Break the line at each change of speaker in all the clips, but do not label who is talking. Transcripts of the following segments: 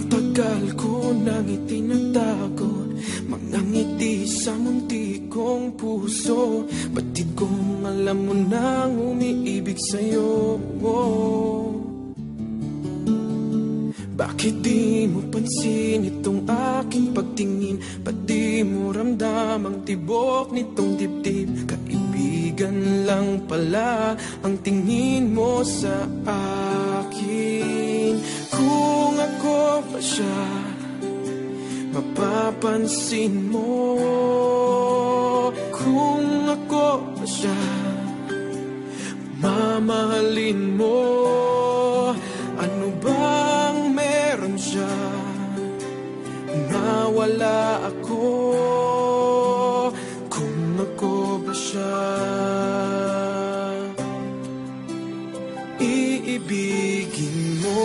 Matagal ko nang itinatago mga ngiti sa munti kong puso. Batid kong alam mo nang umiibig sa'yo. Bakit di mo pansin itong aking pagtingin? Ba't di mo ramdam ang tibok nitong dibdib? Kaibigan lang pala ang tingin mo sa akin. Kung ako pa siya, mapapansin mo. Kung ako pa siya, mamahalin mo. Ano bang meron siya na wala ako? Kung ako ba siya, iibigin mo.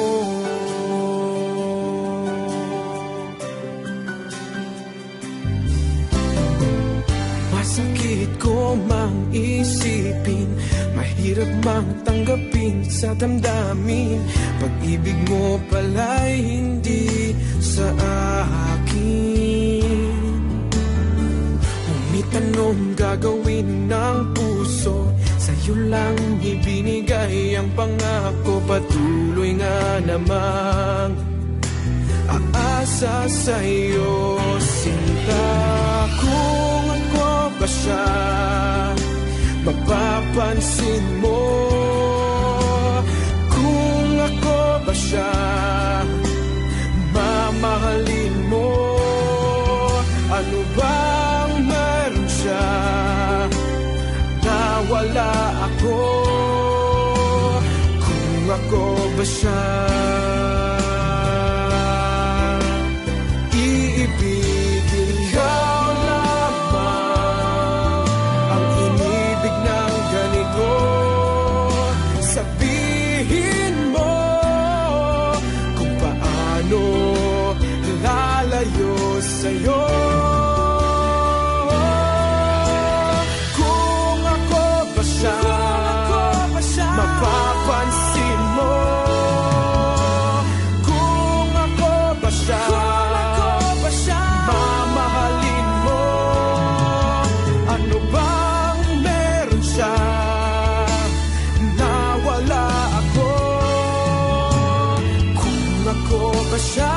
Masakit ko mang isipin, mahirap mang tanggapin sa damdamin. Pag-ibig mo pala'y hindi sa akin. Humitanong gagawin ng puso, sa'yo lang ibinigay ang pangako. Patuloy nga namang aasa sa'yo, sinta. Kung ako ba siya, mapapansin mo. Kung ako ba siya, mamahalin mo. Ano bang meron siya na wala ako? Kung ako ba siya, iibigin ikaw lamang ang inibig ng ganito. Sabihin mo kung paano lalayo sa'yo. Kung ako ba siya, mapapansin mo. Kung ako ba siya, mamahalin mo. Ano bang meron siya na wala ako? Kung ako ba siya,